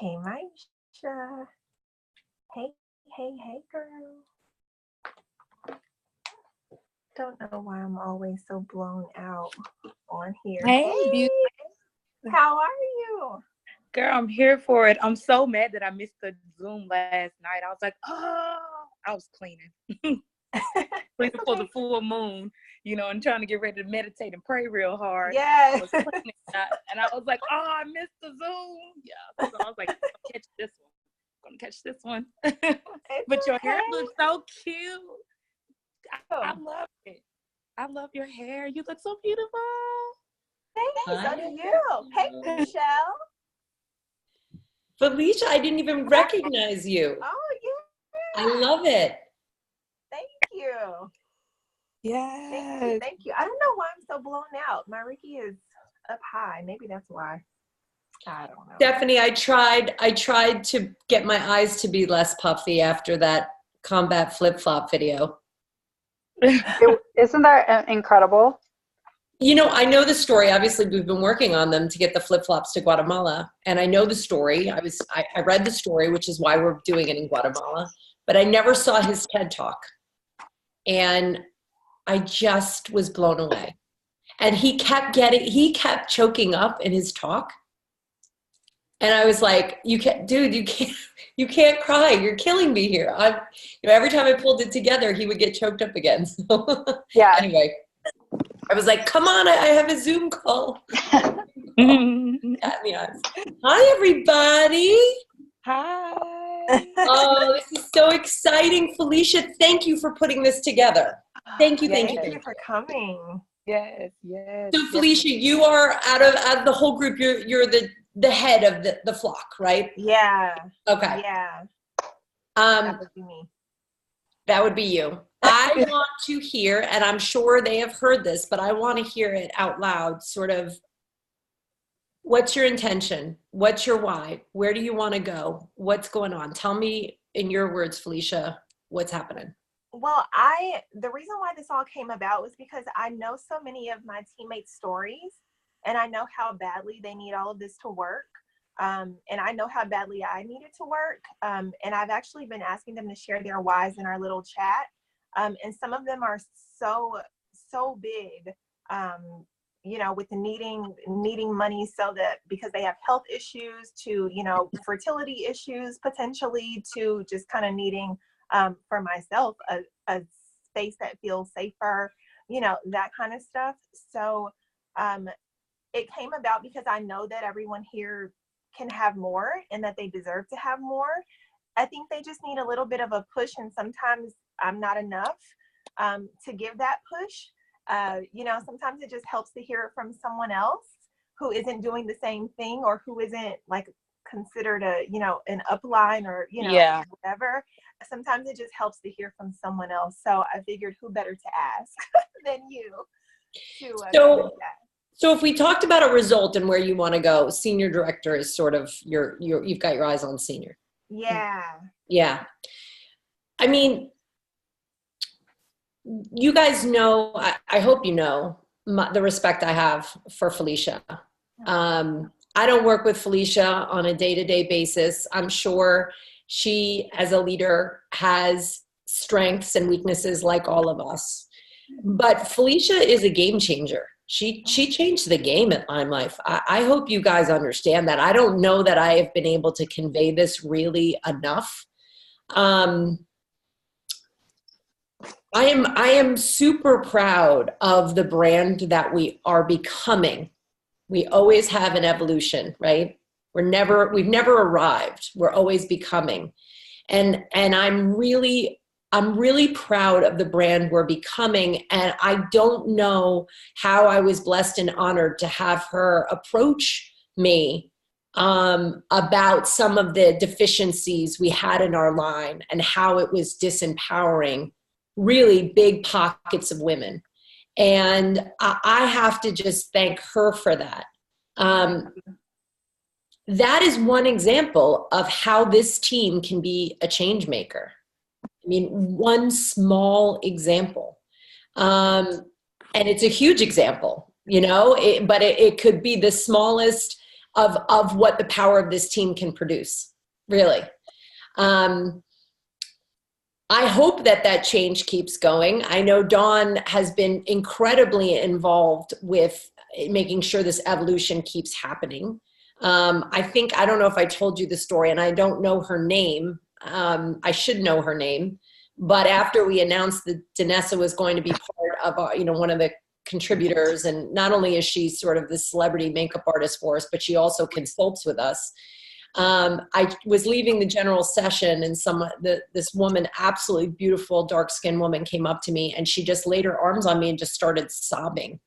Hey, Maisha. Hey, girl. Don't know why I'm always so blown out on here. Hey, How are you? girl, I'm here for it. I'm so mad that I missed the Zoom last night. I was like, oh, I was cleaning. Cleaning for the full moon, and trying to get ready to meditate and pray real hard. Yes. I was cleaning, and I was like, oh, I missed the Zoom. Yeah. So I was like, I'm gonna catch this one. But your hair looks so cute. I love it. I love your hair. You look so beautiful. Thanks. So do you. Hey, Michele. Felicia, I didn't even recognize you. Oh, yeah. I love it. Thank you. Yes. Thank you. I don't know why I'm so blown out. My Ricky is up high. Maybe that's why. I don't know. Stephanie, I tried to get my eyes to be less puffy after that combat flip-flop video. Isn't that incredible? I know the story. Obviously, we've been working on them to get the flip-flops to Guatemala. And I know the story. I read the story, which is why we're doing it in Guatemala. But I never saw his TED Talk. And I just was blown away. And he kept choking up in his talk. And I was like, you can't cry. You're killing me here. Every time I pulled it together, he would get choked up again. So, yeah. Anyway, I was like, come on, I have a Zoom call. Hi, everybody. Hi. Oh, this is so exciting. Felicia, thank you for putting this together. Thank you. Thank you for coming. Yes. So Felicia, you are out of the whole group, you're the head of the flock, right? Yeah. Okay. Yeah. That would be me. That would be you. I want to hear, and I'm sure they have heard this, but I want to hear it out loud, sort of, what's your intention? What's your why? Where do you want to go? What's going on? Tell me in your words, Felicia, what's happening. Well, the reason why this all came about was because I know so many of my teammates' stories, and I know how badly they need all of this to work. And I know how badly I need it to work. And I've actually been asking them to share their whys in our little chat. And some of them are so big, with the needing money so that because they have health issues to, fertility issues, potentially to just kind of needing for myself a space that feels safer, that kind of stuff. So it came about because I know that everyone here can have more and that they deserve to have more. I think they just need a little bit of a push, and sometimes I'm not enough to give that push. Sometimes it just helps to hear it from someone else who isn't doing the same thing or who isn't like considered an upline or whatever. Sometimes it just helps to hear from someone else. So I figured who better to ask than you to So if we talked about a result and where you want to go, senior director is sort of you've got your eyes on senior. Yeah. I mean, you guys know, I hope you know the respect I have for Felicia. I don't work with Felicia on a day-to-day basis. I'm sure she, as a leader, has strengths and weaknesses like all of us. But Felicia is a game changer. She changed the game at Lime Life. I hope you guys understand that. I don't know that I have been able to convey this really enough. I am super proud of the brand that we are becoming. We always have an evolution, right? We've never arrived. We're always becoming. And I'm really proud of the brand we're becoming. And I don't know how I was blessed and honored to have her approach me about some of the deficiencies we had in our line and how it was disempowering really big pockets of women. And I have to just thank her for that. That is one example of how this team can be a change maker. I mean, one small example. And it's a huge example, but it could be the smallest of what the power of this team can produce, really. I hope that that change keeps going. I know Dawn has been incredibly involved with making sure this evolution keeps happening. I think, I don't know if I told you the story, and I don't know her name. I should know her name. But after we announced that Danessa was going to be part of our, one of the contributors, and not only is she sort of the celebrity makeup artist for us, but she also consults with us. I was leaving the general session, and this woman, absolutely beautiful, dark-skinned woman, came up to me, and she just laid her arms on me and just started sobbing.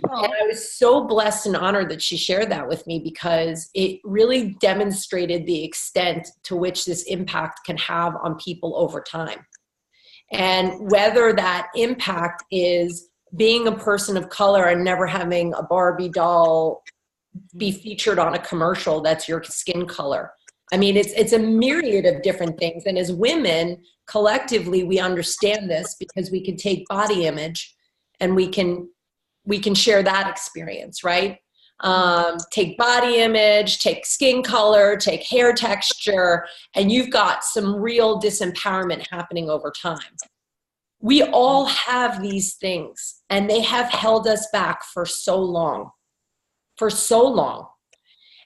Oh. And I was so blessed and honored that she shared that with me, because it really demonstrated the extent to which this impact can have on people over time. And whether that impact is being a person of color and never having a Barbie doll be featured on a commercial that's your skin color. I mean, it's a myriad of different things. And as women, collectively, we understand this because we can take body image and we can share that experience, right? Take body image, take skin color, take hair texture, and you've got some real disempowerment happening over time. We all have these things, and they have held us back for so long.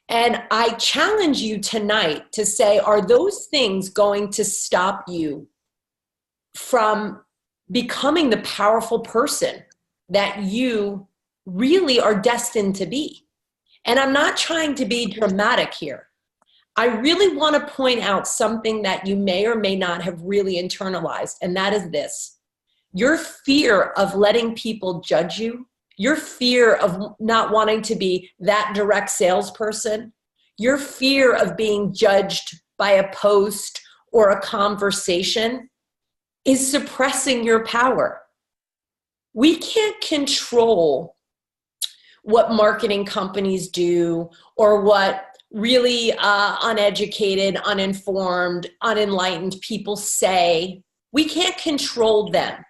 And I challenge you tonight to say, are those things going to stop you from becoming the powerful person that you really are destined to be? And I'm not trying to be dramatic here. I really want to point out something that you may or may not have really internalized, and that is this. Your fear of letting people judge you, your fear of not wanting to be that direct salesperson, your fear of being judged by a post or a conversation is suppressing your power. We can't control what marketing companies do or what really uneducated, uninformed, unenlightened people say. We can't control them.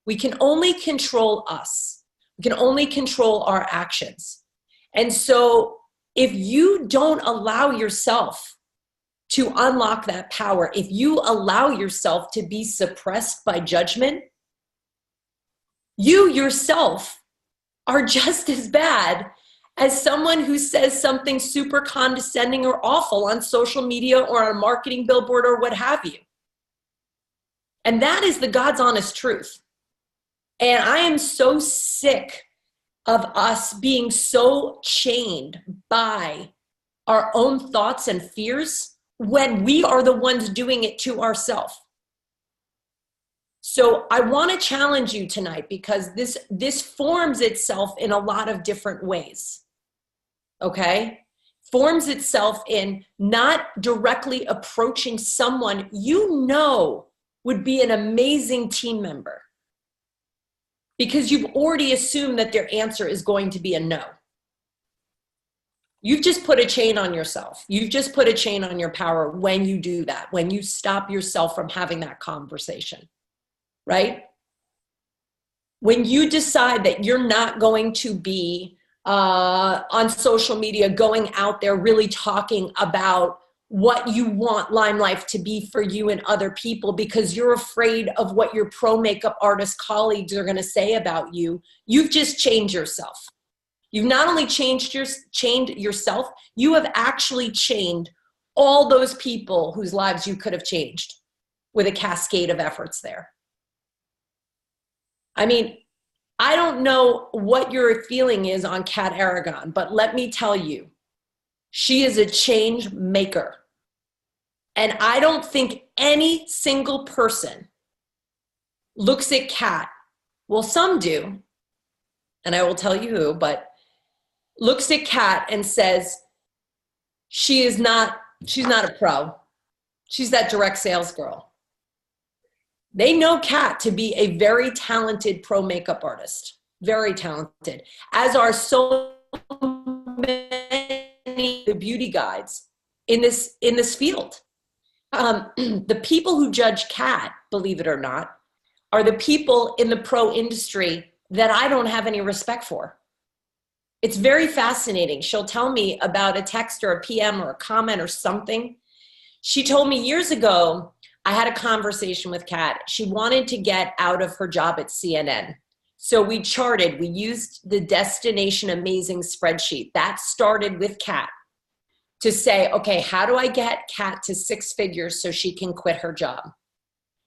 We can only control us. We can only control our actions. And so if you don't allow yourself to unlock that power, if you allow yourself to be suppressed by judgment, you yourself are just as bad as someone who says something super condescending or awful on social media or on a marketing billboard or what have you. And that is the God's honest truth. And I am so sick of us being so chained by our own thoughts and fears when we are the ones doing it to ourselves. So I want to challenge you tonight, because this forms itself in a lot of different ways. Okay? Forms itself in not directly approaching someone you know would be an amazing team member, because you've already assumed that their answer is going to be a no. You've just put a chain on yourself. You've just put a chain on your power when you do that, when you stop yourself from having that conversation, right? When you decide that you're not going to be on social media, going out there really talking about what you want Lime Life to be for you and other people, because you're afraid of what your pro makeup artist colleagues are going to say about you, you've just changed yourself. You've not only chained yourself, you have actually chained all those people whose lives you could have changed with a cascade of efforts there. I mean, I don't know what your feeling is on Kat Aragon, but let me tell you, she is a change maker. And I don't think any single person looks at Kat, well, some do, and I will tell you who, but looks at Kat and says, she's not a pro. She's that direct sales girl. They know Kat to be a very talented pro makeup artist, very talented, as are so many beauty guides in this field. The people who judge Kat, believe it or not, are the people in the pro industry that I don't have any respect for. It's very fascinating. She'll tell me about a text or a PM or a comment or something. She told me years ago, I had a conversation with Kat. She wanted to get out of her job at CNN. So we charted, we used the Destination Amazing spreadsheet. That started with Kat to say, okay, how do I get Kat to 6 figures so she can quit her job?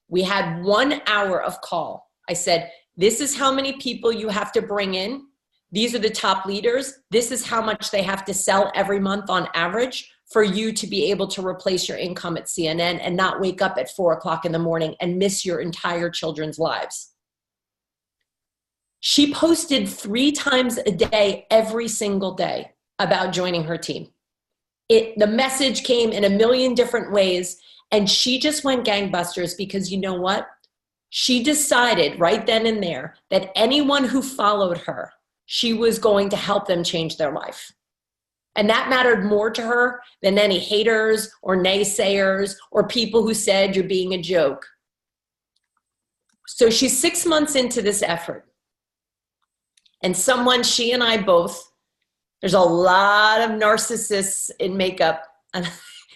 We had 1 hour of call. I said, this is how many people you have to bring in. These are the top leaders. This is how much they have to sell every month on average for you to be able to replace your income at CNN and not wake up at 4 o'clock in the morning and miss your entire children's lives. She posted 3 times a day, every single day, about joining her team. The message came in a million different ways, and she just went gangbusters because you know what? She decided right then and there that anyone who followed her, she was going to help them change their life. And that mattered more to her than any haters or naysayers or people who said you're being a joke. So she's 6 months into this effort. And she and I both, there's a lot of narcissists in makeup. And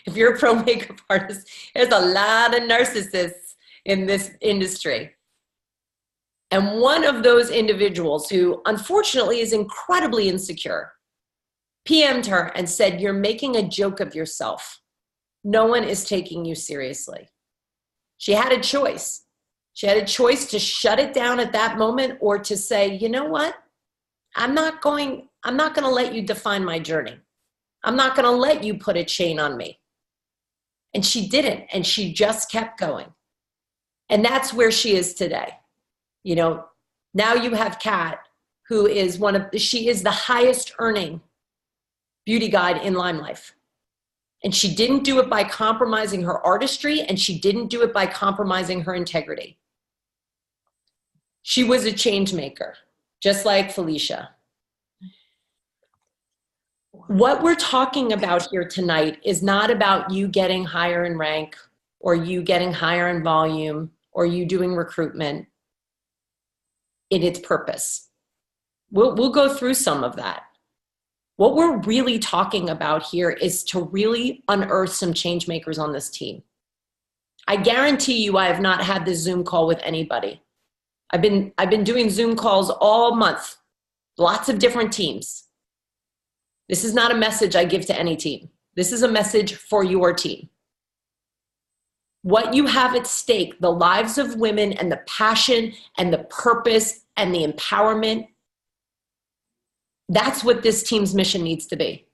if you're a pro makeup artist, there's a lot of narcissists in this industry. And one of those individuals who unfortunately is incredibly insecure PM'd her and said, you're making a joke of yourself. No one is taking you seriously. She had a choice. She had a choice to shut it down at that moment or to say, you know what? I'm not going to let you define my journey. I'm not going to let you put a chain on me. And she didn't. And she just kept going. And that's where she is today. You know, now you have Kat, who is she is the highest earning beauty guide in Lime Life. And she didn't do it by compromising her artistry, and she didn't do it by compromising her integrity. She was a change maker, just like Felicia. What we're talking about here tonight is not about you getting higher in rank or you getting higher in volume or you doing recruitment in its purpose. We'll go through some of that. What we're really talking about here is to really unearth some change makers on this team. I guarantee you I have not had this Zoom call with anybody. I've been doing Zoom calls all month, lots of different teams. This is not a message I give to any team. This is a message for your team. What you have at stake, the lives of women and the passion and the purpose and the empowerment, that's what this team's mission needs to be.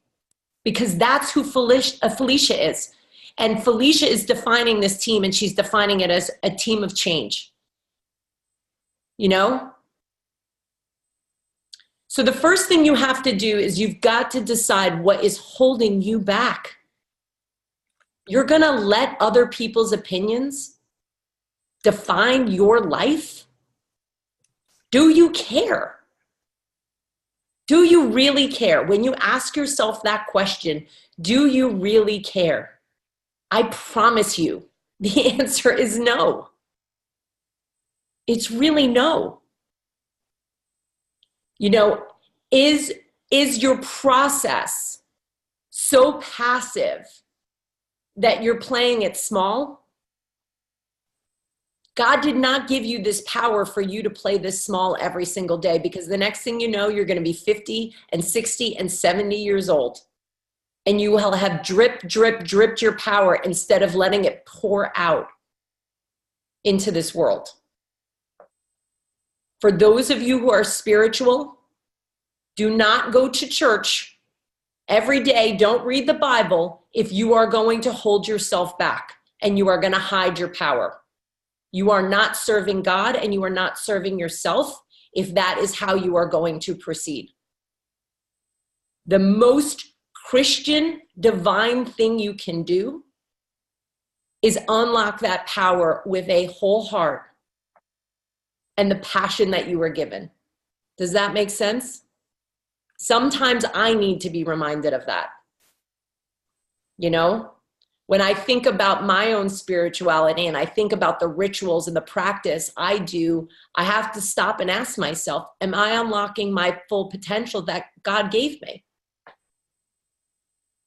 Because that's who Felicia is. And Felicia is defining this team, and she's defining it as a team of change. You know? So the first thing you have to do is you've got to decide what is holding you back. You're going to let other people's opinions define your life? Do you care? Do you really care? When you ask yourself that question, do you really care? I promise you, the answer is no. It's really no. You know, is your process so passive that you're playing it small? God did not give you this power for you to play this small every single day, because the next thing you know, you're going to be 50 and 60 and 70 years old. And you will have dripped your power instead of letting it pour out into this world. For those of you who are spiritual, do not go to church every day. Don't read the Bible if you are going to hold yourself back and you are going to hide your power. You are not serving God and you are not serving yourself if that is how you are going to proceed. The most Christian, divine thing you can do is unlock that power with a whole heart and the passion that you were given. Does that make sense? Sometimes I need to be reminded of that. You know? When I think about my own spirituality and I think about the rituals and the practice I do, I have to stop and ask myself, am I unlocking my full potential that God gave me?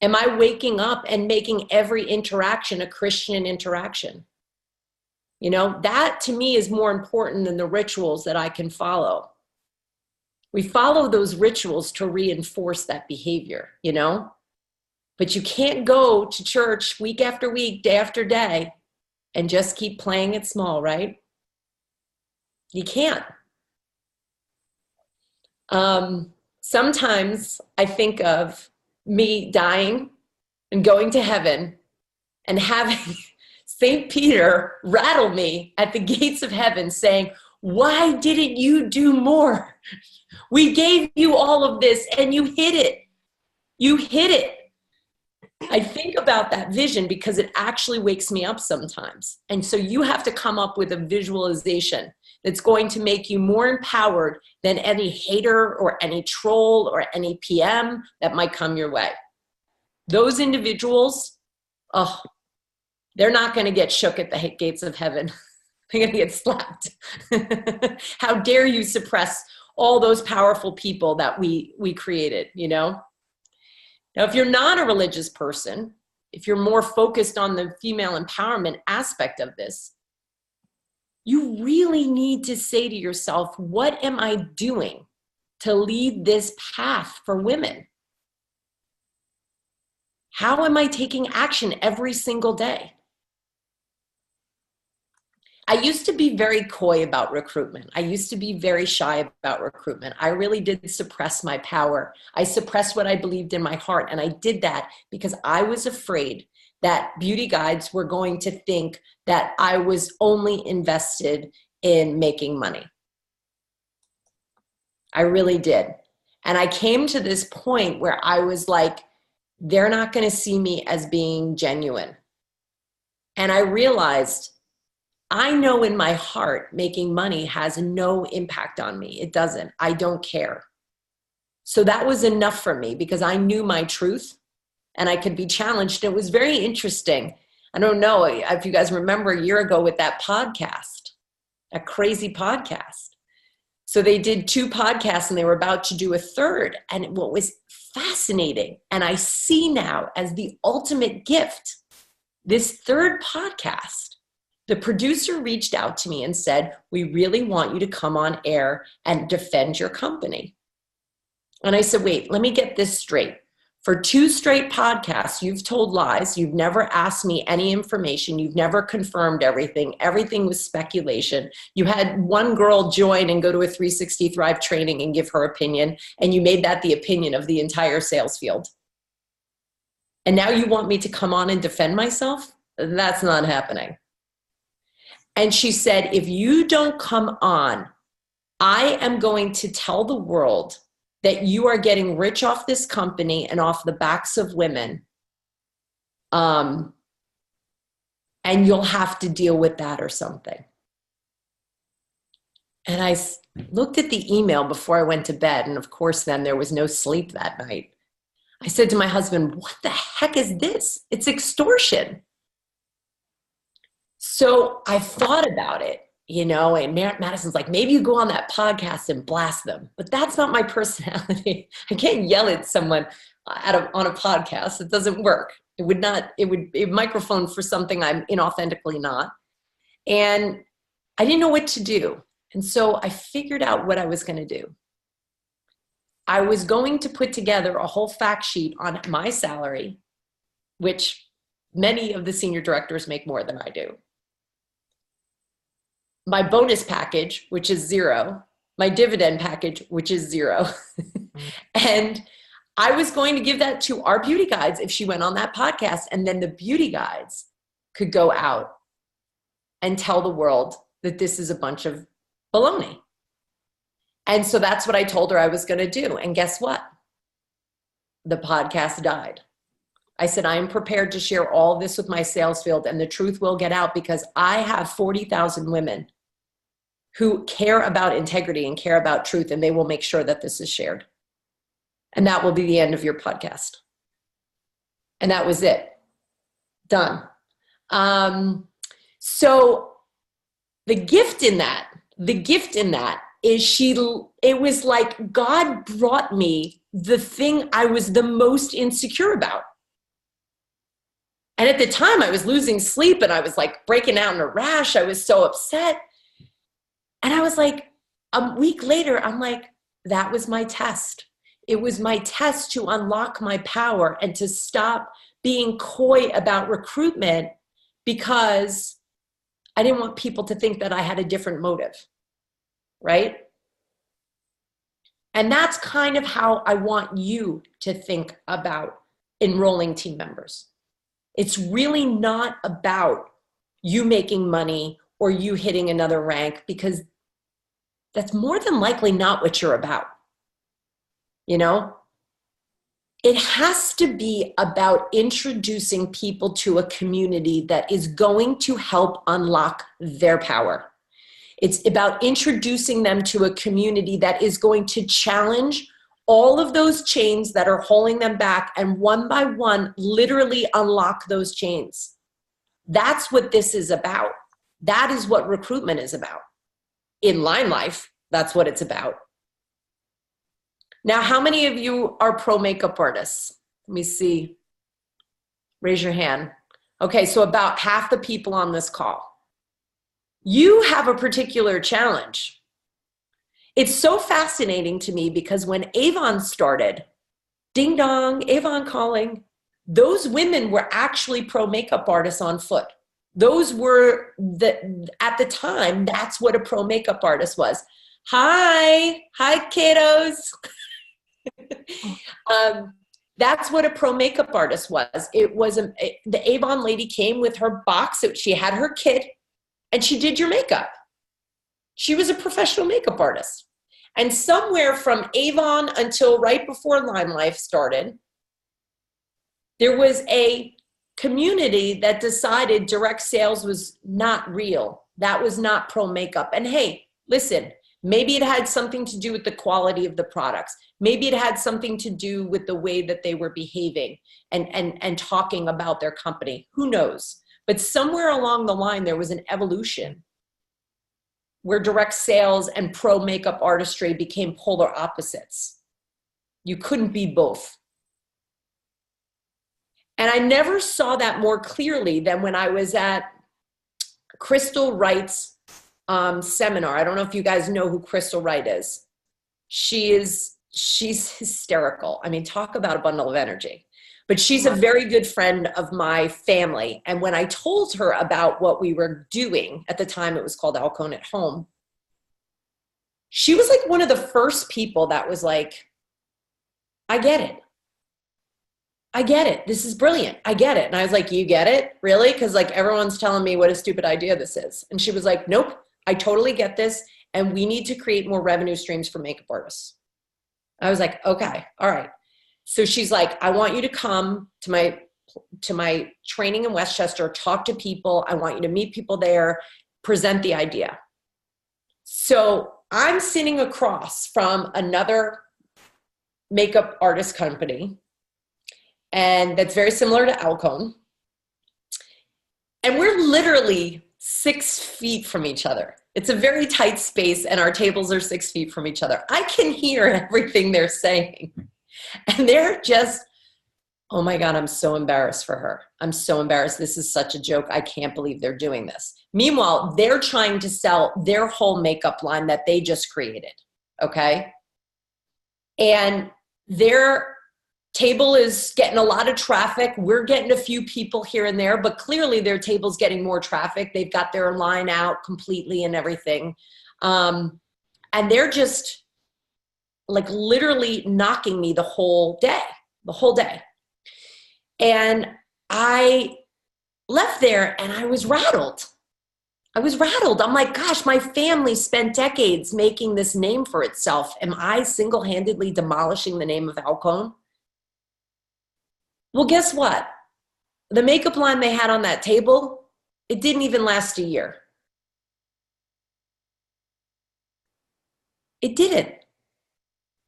Am I waking up and making every interaction a Christian interaction? You know, that to me is more important than the rituals that I can follow. We follow those rituals to reinforce that behavior, you know? But you can't go to church week after week, day after day, and just keep playing it small, right? You can't. Sometimes I think of me dying and going to heaven and having St. Peter rattle me at the gates of heaven saying, why didn't you do more? We gave you all of this and you hid it. You hid it. I think about that vision because it actually wakes me up sometimes. And so you have to come up with a visualization that's going to make you more empowered than any hater or any troll or any PM that might come your way. Those individuals, oh, they're not going to get shook at the gates of heaven. They're going to get slapped. How dare you suppress all those powerful people that we created, you know? Now, if you're not a religious person, if you're more focused on the female empowerment aspect of this, you really need to say to yourself, what am I doing to lead this path for women? How am I taking action every single day? I used to be very coy about recruitment. I used to be very shy about recruitment. I really did suppress my power. I suppressed what I believed in my heart. And I did that because I was afraid that beauty guides were going to think that I was only invested in making money. I really did. And I came to this point where I was like, they're not going to see me as being genuine. And I realized, I know in my heart making money has no impact on me. It doesn't. I don't care. So that was enough for me because I knew my truth and I could be challenged. It was very interesting. I don't know if you guys remember a year ago with that podcast, a crazy podcast. So they did 2 podcasts and they were about to do a third. And what was fascinating, and I see now as the ultimate gift, this third podcast, the producer reached out to me and said, we really want you to come on air and defend your company. And I said, wait, let me get this straight. For 2 straight podcasts, you've told lies. You've never asked me any information. You've never confirmed everything. Everything was speculation. You had one girl join and go to a 360 Thrive training and give her opinion, and you made that the opinion of the entire sales field. And now you want me to come on and defend myself? That's not happening. And she said, if you don't come on, I am going to tell the world that you are getting rich off this company and off the backs of women. And you'll have to deal with that or something. And I looked at the email before I went to bed. And of course, then there was no sleep that night. I said to my husband, what the heck is this? It's extortion. So I thought about it, you know, and Madison's like, maybe you go on that podcast and blast them. But that's not my personality. I can't yell at someone on a podcast. It doesn't work. It would be a microphone for something I'm inauthentically not. And I didn't know what to do. And so I figured out what I was going to do. I was going to put together a whole fact sheet on my salary, which many of the senior directors make more than I do. My bonus package, which is 0, my dividend package, which is 0. And I was going to give that to our beauty guides if she went on that podcast. And then the beauty guides could go out and tell the world that this is a bunch of baloney. And so that's what I told her I was going to do. And guess what? The podcast died. I said, I am prepared to share all this with my sales field and the truth will get out because I have 40,000 women who care about integrity and care about truth, and they will make sure that this is shared. And that will be the end of your podcast. And that was it. Done. So the gift in that is it was like God brought me the thing I was the most insecure about. And at the time I was losing sleep and I was like breaking out in a rash. I was so upset. And I was like, a week later, I'm like, that was my test. It was my test to unlock my power and to stop being coy about recruitment because I didn't want people to think that I had a different motive, right? And that's kind of how I want you to think about enrolling team members. It's really not about you making money or you hitting another rank, because that's more than likely not what you're about. You know, it has to be about introducing people to a community that is going to help unlock their power. It's about introducing them to a community that is going to challenge all of those chains that are holding them back, and one by one, literally unlock those chains. That's what this is about. That is what recruitment is about. In Line Life, that's what it's about. Now, how many of you are pro makeup artists? Let me see. Raise your hand. Okay, so about half the people on this call. You have a particular challenge. It's so fascinating to me because when Avon started, ding dong, Avon calling, those women were actually pro makeup artists on foot. Those were at the time, that's what a pro makeup artist was. Hi kiddos. That's what a pro makeup artist was. It was the Avon lady came with her box. She had her kit and she did your makeup. She was a professional makeup artist. And somewhere from Avon until right before Line Life started, there was a community that decided direct sales was not real. That was not pro makeup. And hey, listen, maybe it had something to do with the quality of the products. Maybe it had something to do with the way that they were behaving and talking about their company. Who knows? But somewhere along the line, there was an evolution where direct sales and pro makeup artistry became polar opposites. You couldn't be both. And I never saw that more clearly than when I was at Crystal Wright's seminar. I don't know if you guys know who Crystal Wright is. She's hysterical. I mean, talk about a bundle of energy. But she's a very good friend of my family. And when I told her about what we were doing, at the time it was called Alcone at Home, she was like one of the first people that was like, I get it. I get it. This is brilliant. I get it. And I was like, you get it? Really? Because like everyone's telling me what a stupid idea this is. And she was like, nope, I totally get this. And we need to create more revenue streams for makeup artists. I was like, okay, all right. So she's like, I want you to come to my training in Westchester, talk to people. I want you to meet people there, present the idea. So I'm sitting across from another makeup artist company, and that's very similar to Alcone. And we're literally 6 feet from each other. It's a very tight space, and our tables are 6 feet from each other. I can hear everything they're saying. And they're just, oh my God, I'm so embarrassed for her. I'm so embarrassed. This is such a joke. I can't believe they're doing this. Meanwhile, they're trying to sell their whole makeup line that they just created, okay? And their table is getting a lot of traffic. We're getting a few people here and there, but clearly their table's getting more traffic. They've got their line out completely and everything. And they're just like literally knocking me the whole day. And I left there and I was rattled. I'm like, gosh, my family spent decades making this name for itself. Am I single-handedly demolishing the name of Alcone? Well, guess what? The makeup line they had on that table, it didn't even last a year. It didn't.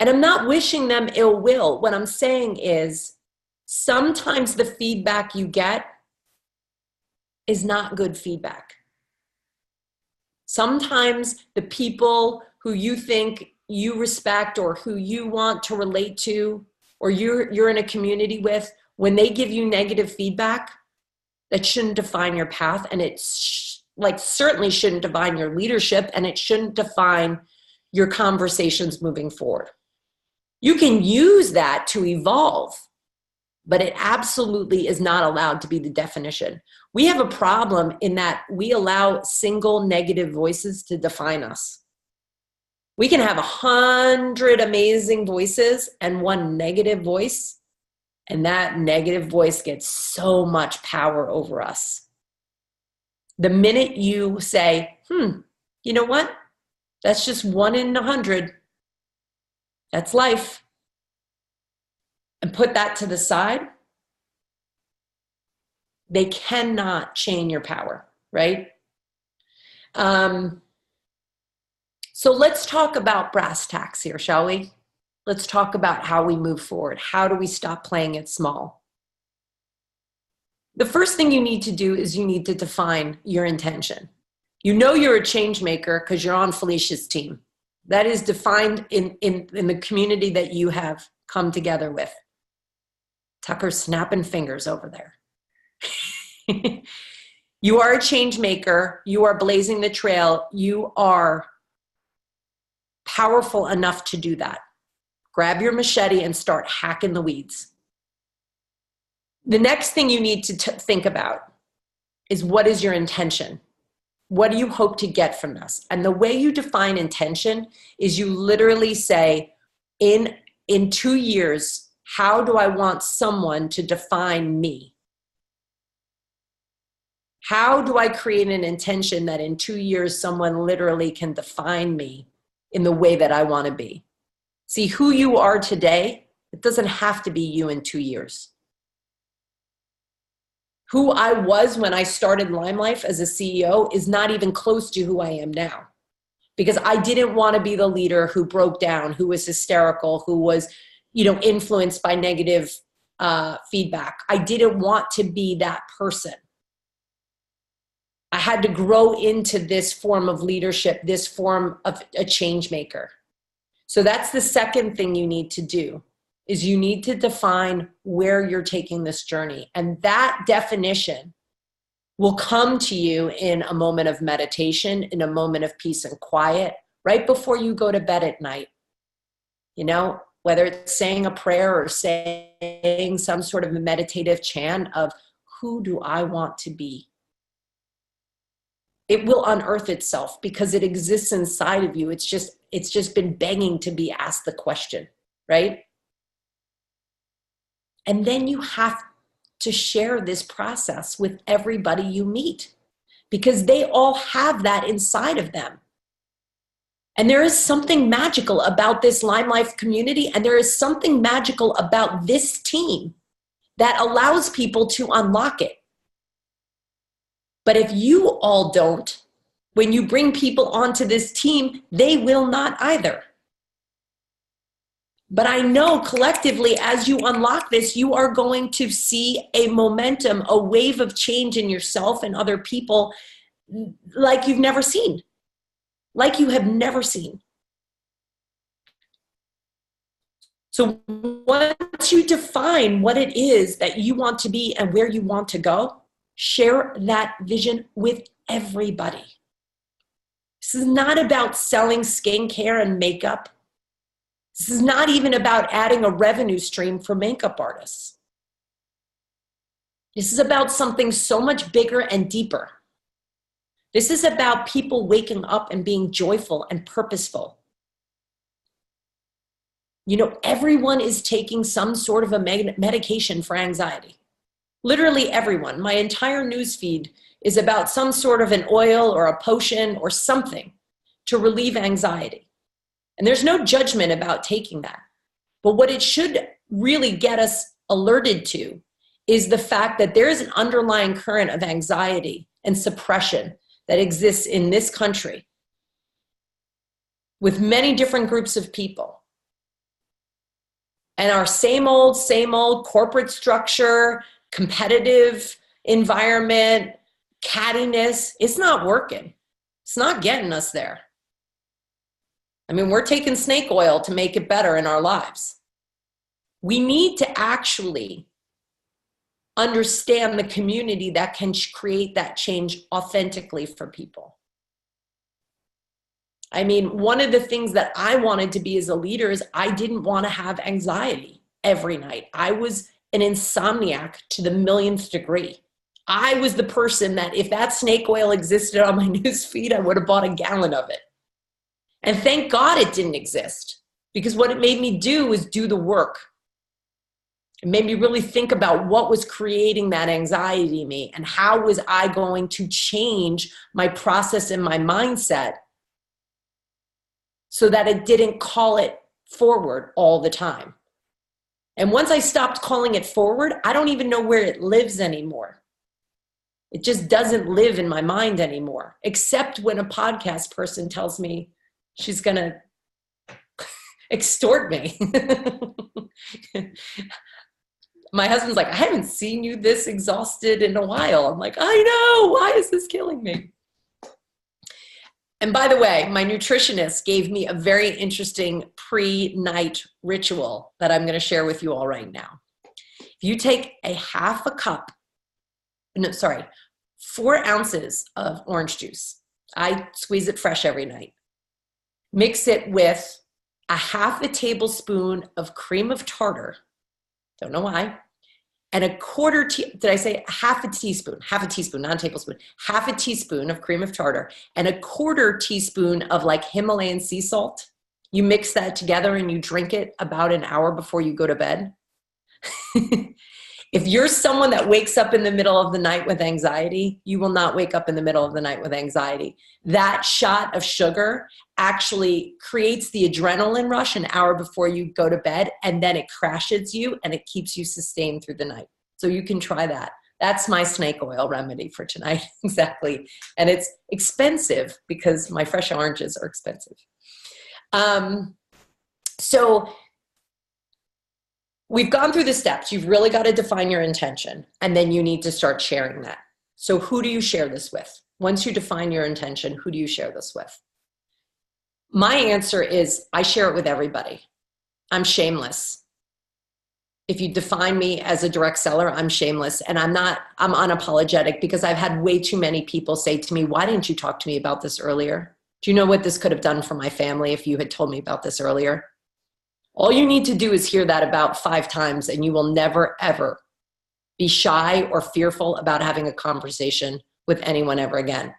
And I'm not wishing them ill will. What I'm saying is sometimes the feedback you get is not good feedback. Sometimes the people who you think you respect or who you want to relate to or you're in a community with, when they give you negative feedback, that shouldn't define your path, and it's like certainly shouldn't define your leadership, and it shouldn't define your conversations moving forward. You can use that to evolve, but it absolutely is not allowed to be the definition. We have a problem in that we allow single negative voices to define us. We can have 100 amazing voices and one negative voice, and that negative voice gets so much power over us. The minute you say, you know what? That's just 1 in 100. That's life. And put that to the side, they cannot chain your power, right? So let's talk about brass tacks here, shall we? Let's talk about how we move forward. How do we stop playing it small? The first thing you need to do is you need to define your intention. You know you're a change maker because you're on Felicia's team. That is defined in the community that you have come together with. Tucker's snapping fingers over there. You are a change maker. You are blazing the trail. You are powerful enough to do that. Grab your machete and start hacking the weeds. The next thing you need to think about is, what is your intention? What do you hope to get from this? And the way you define intention is you literally say, in 2 years, how do I want someone to define me? How do I create an intention that in 2 years, someone literally can define me in the way that I want to be? See, who you are today, it doesn't have to be you in 2 years. Who I was when I started Lime Life as a CEO is not even close to who I am now, because I didn't want to be the leader who broke down, who was hysterical, who was, influenced by negative feedback. I didn't want to be that person. I had to grow into this form of leadership, this form of a change maker. So that's the second thing you need to do, is you need to define where you're taking this journey. And that definition will come to you in a moment of meditation, in a moment of peace and quiet, right before you go to bed at night. Whether it's saying a prayer or saying some sort of a meditative chant of, who do I want to be? It will unearth itself because it exists inside of you. It's just been begging to be asked the question, right? And then you have to share this process with everybody you meet, because they all have that inside of them. And there is something magical about this Lime Life community, and there is something magical about this team that allows people to unlock it. But if you all don't, when you bring people onto this team, they will not either. But I know collectively, as you unlock this, you are going to see a momentum, a wave of change in yourself and other people like you've never seen, like you have never seen. So once you define what it is that you want to be and where you want to go, share that vision with everybody. This is not about selling skincare and makeup. This is not even about adding a revenue stream for makeup artists. This is about something so much bigger and deeper. This is about people waking up and being joyful and purposeful. Everyone is taking some sort of a medication for anxiety. Literally everyone. My entire news feed is about some sort of an oil or a potion or something to relieve anxiety. And there's no judgment about taking that. But what it should really get us alerted to is the fact that there is an underlying current of anxiety and suppression that exists in this country with many different groups of people. And our same old corporate structure, competitive environment, cattiness. It's not working. It's not getting us there. I mean, we're taking snake oil to make it better in our lives. We need to actually understand the community that can create that change authentically for people. I mean, one of the things that I wanted to be as a leader is I didn't want to have anxiety every night. I was an insomniac to the millionth degree. I was the person that if that snake oil existed on my news feed, I would have bought a gallon of it. And thank God it didn't exist, because what it made me do was do the work. It made me really think about what was creating that anxiety in me and how was I going to change my process and my mindset so that it didn't call it forward all the time. And once I stopped calling it forward, I don't even know where it lives anymore. It just doesn't live in my mind anymore, except when a podcast person tells me she's going to extort me. My husband's like, I haven't seen you this exhausted in a while. I'm like, I know. Why is this killing me? And by the way, my nutritionist gave me a very interesting pre-night ritual that I'm going to share with you all right now. If you take 4 ounces of orange juice. I squeeze it fresh every night. Mix it with a half a tablespoon of cream of tartar. Don't know why. And half a teaspoon, not a tablespoon, half a teaspoon of cream of tartar and a quarter teaspoon of like Himalayan sea salt. You mix that together and you drink it about an hour before you go to bed. If you're someone that wakes up in the middle of the night with anxiety, you will not wake up in the middle of the night with anxiety. That shot of sugar actually creates the adrenaline rush an hour before you go to bed, and then it crashes you and it keeps you sustained through the night. So you can try that. That's my snake oil remedy for tonight. Exactly. And it's expensive because my fresh oranges are expensive. So we've gone through the steps. You've really got to define your intention, and then you need to start sharing that. So who do you share this with? Once you define your intention, who do you share this with? My answer is I share it with everybody. I'm shameless. If you define me as a direct seller, I'm shameless, and I'm unapologetic, because I've had way too many people say to me, why didn't you talk to me about this earlier? Do you know what this could have done for my family if you had told me about this earlier? All you need to do is hear that about 5 times, and you will never, ever be shy or fearful about having a conversation with anyone ever again.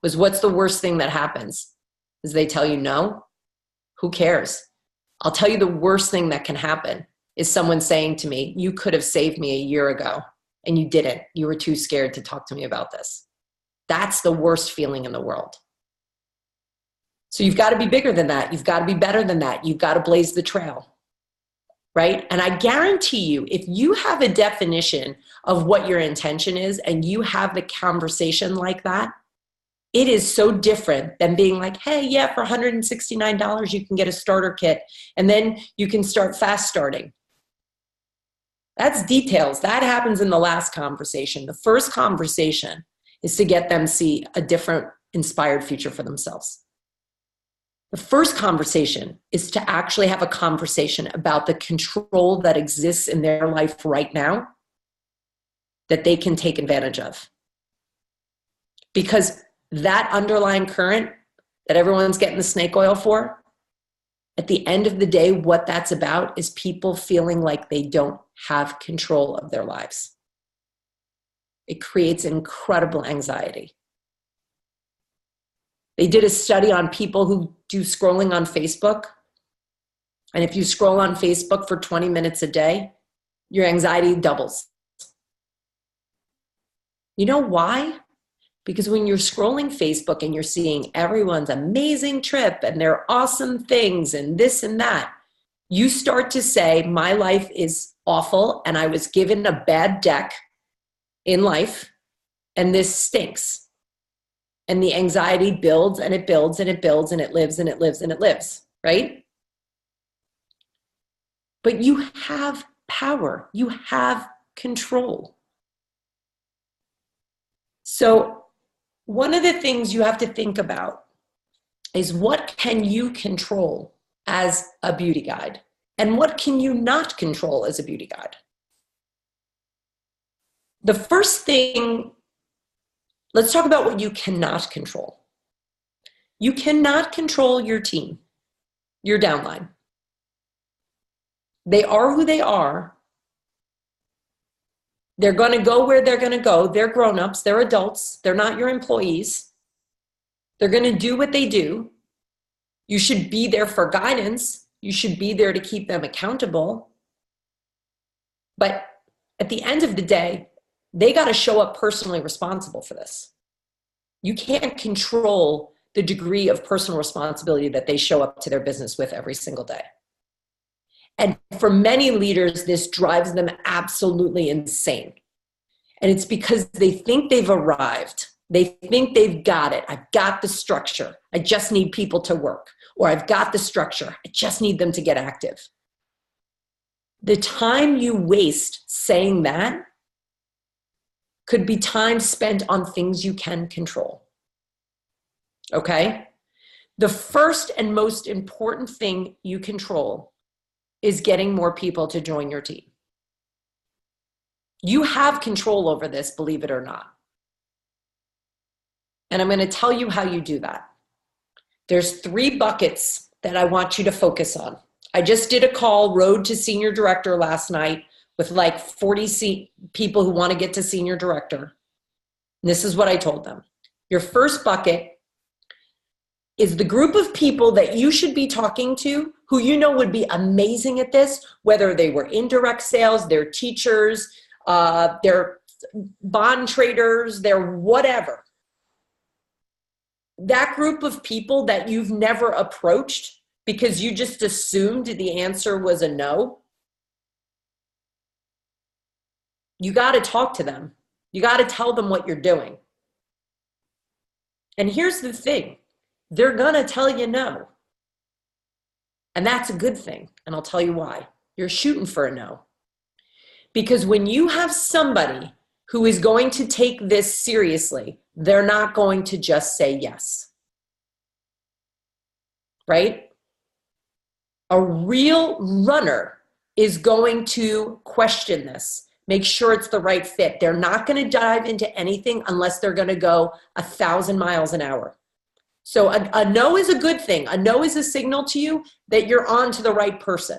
Because what's the worst thing that happens? Is they tell you no? Who cares? I'll tell you the worst thing that can happen is someone saying to me, you could have saved me a year ago, and you didn't. You were too scared to talk to me about this. That's the worst feeling in the world. So you've got to be bigger than that. You've got to be better than that. You've got to blaze the trail, right? And I guarantee you, if you have a definition of what your intention is and you have the conversation like that, it is so different than being like, hey, yeah, for $169, you can get a starter kit, and then you can start fast starting. That's details. That happens in the last conversation. The first conversation is to get them see a different inspired future for themselves. The first conversation is to actually have a conversation about the control that exists in their life right now that they can take advantage of. Because that underlying current that everyone's getting the snake oil for, at the end of the day, what that's about is people feeling like they don't have control of their lives. It creates incredible anxiety. They did a study on people who do scrolling on Facebook. And if you scroll on Facebook for 20 minutes a day, your anxiety doubles. You know why? Because when you're scrolling Facebook and you're seeing everyone's amazing trip and their awesome things and this and that, you start to say, my life is awful and I was given a bad deck in life and this stinks. And the anxiety builds and it builds and it builds and it lives and it lives and it lives, right? But you have power. You have control. So One of the things you have to think about is what can you control as a beauty guide and what can you not control as a beauty guide? The first thing, let's talk about what you cannot control. You cannot control your team, your downline. They are who they are. They're going to go where they're going to go. They're grown-ups. They're adults. They're not your employees. They're going to do what they do. You should be there for guidance. You should be there to keep them accountable. But at the end of the day, they got to show up personally responsible for this. You can't control the degree of personal responsibility that they show up to their business with every single day. And for many leaders, this drives them absolutely insane. And it's because they think they've arrived. They think they've got it. I've got the structure. I just need people to work. Or I've got the structure. I just need them to get active. The time you waste saying that could be time spent on things you can control. Okay? The first and most important thing you control is getting more people to join your team. You have control over this, believe it or not. And I'm going to tell you how you do that. There's 3 buckets that I want you to focus on. I just did a call, Road to Senior Director last night with like 40 people who want to get to Senior Director. And this is what I told them. Your first bucket is the group of people that you should be talking to who you know would be amazing at this, whether they were indirect sales, they're teachers, they're bond traders, they're whatever. That group of people that you've never approached because you just assumed the answer was a no, you got to talk to them. You got to tell them what you're doing. And here's the thing. They're going to tell you no. And that's a good thing. And I'll tell you why. You're shooting for a no. Because when you have somebody who is going to take this seriously, they're not going to just say yes. Right? A real runner is going to question this. Make sure it's the right fit. They're not going to dive into anything unless they're going to go 1,000 miles an hour. So a no is a good thing. A no is a signal to you that you're on to the right person.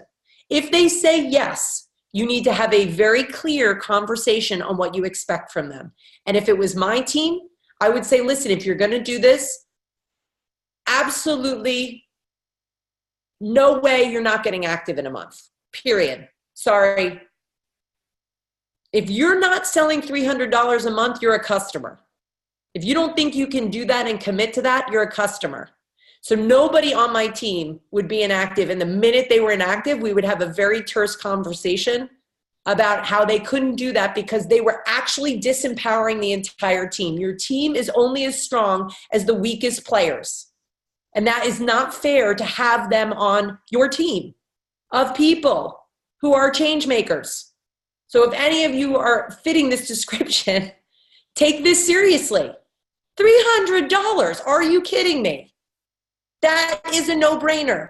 If they say yes, you need to have a very clear conversation on what you expect from them. And if it was my team, I would say, listen, if you're going to do this, absolutely no way you're not getting active in a month, period. Sorry. If you're not selling $300 a month, you're a customer. If you don't think you can do that and commit to that, you're a customer. So nobody on my team would be inactive. And the minute they were inactive, we would have a very terse conversation about how they couldn't do that because they were actually disempowering the entire team. Your team is only as strong as the weakest players. And that is not fair to have them on your team of people who are change makers. So if any of you are fitting this description, take this seriously. $300. Are you kidding me? That is a no-brainer.